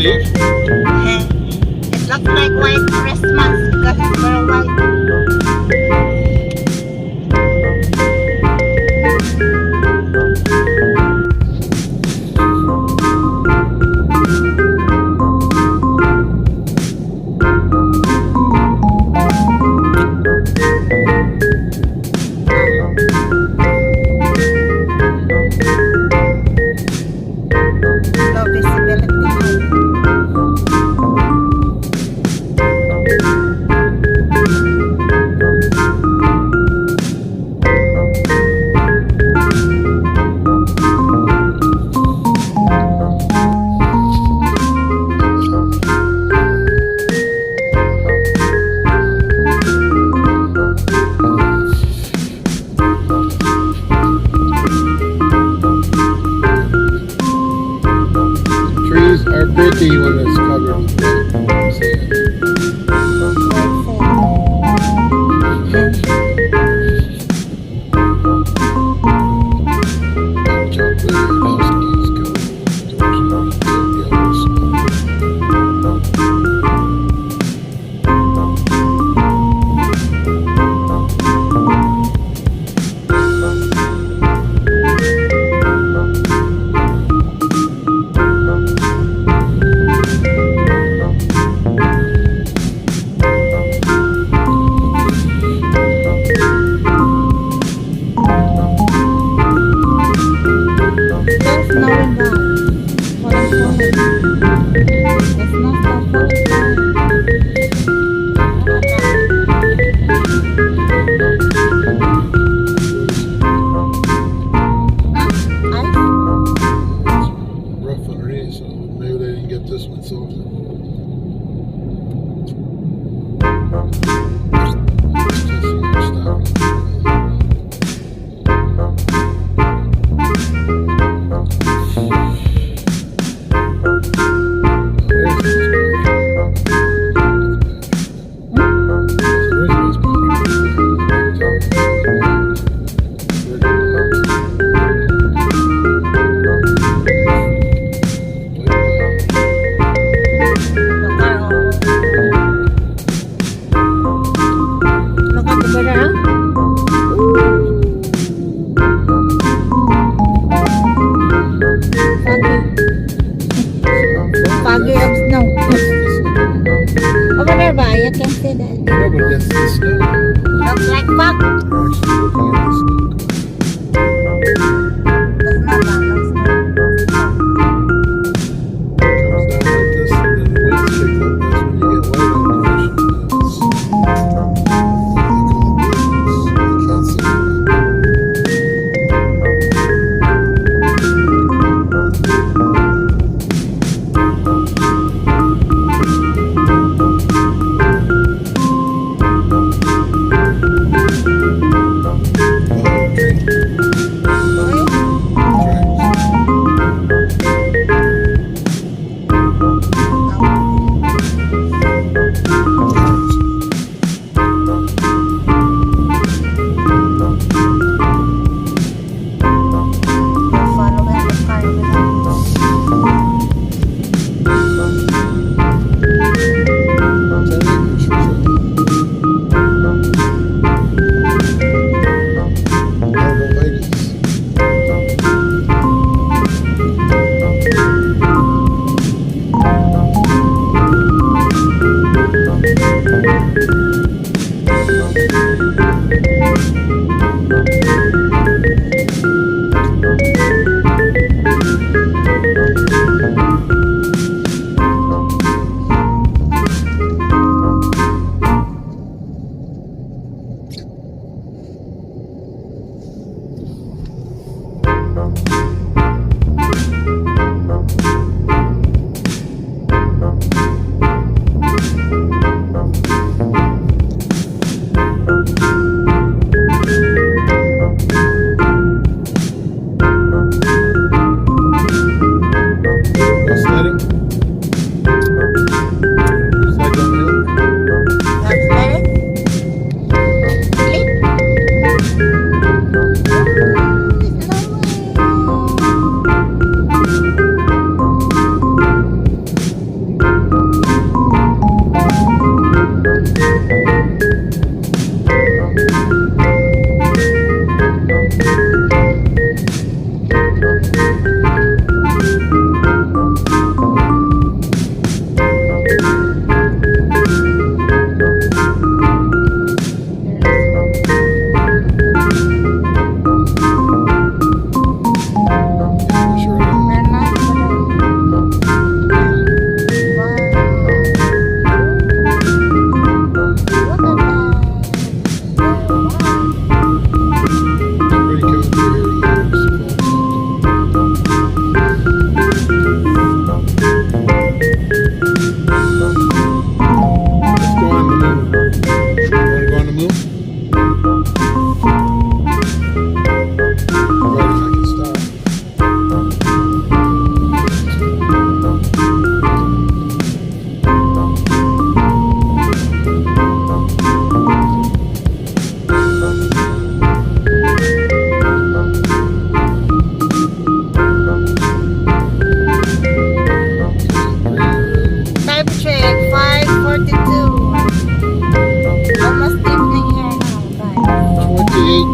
Eve? It looks like white Christmas because it's very white. Low visibility. Trees are pretty when it's covered with sand. There's no one down. Walang tulog. It's not so falling down. Rough underneath, so maybe they didn't get this one salted. Just testing your stuff. Foggy of snow. Over there ba? You can see that. Yeah, but that's the snow. Looks like fog. We're actually looking at the snow. The snow ba? Looks like It comes down like this, and then the winds kick up. That's when you get whiteout conditions. You can't see it.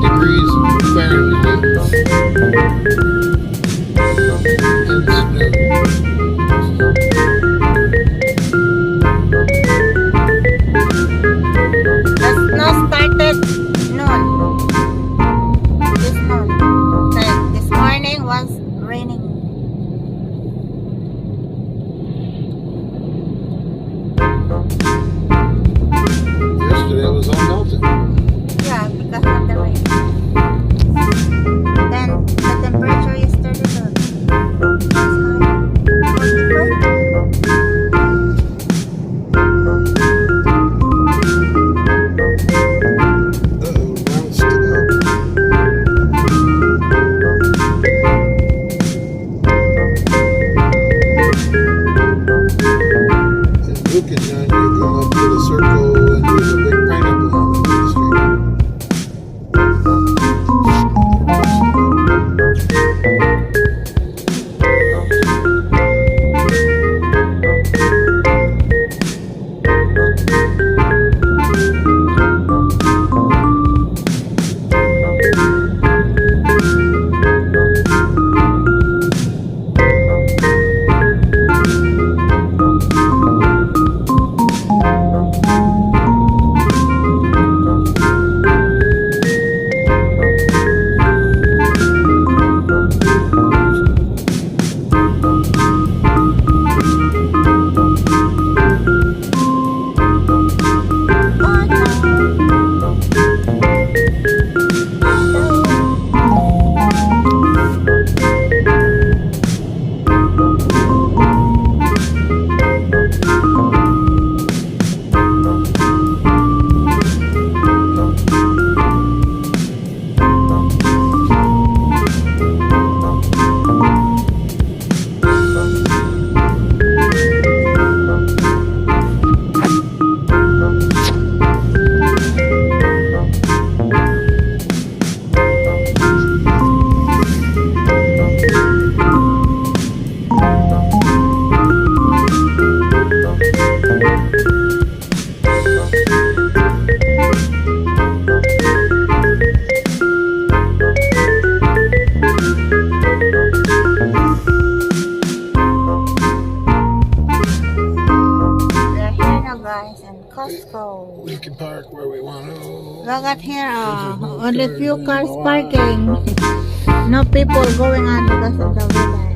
degrees Fahrenheit. And snow. The snow started noon. This noon. Like this morning was raining. Yesterday it was all melted. Yeah, because of the rain. Then the temperature yesterday was high. 45. Uh-oh, bounced up. And looking down, you go up to the circle and there's a big pineapple on the street. We're here now, guys, in Costco. We can park where we want to. Look at here, There's no only cars few in cars the lot. parking. No people going on because of the weather.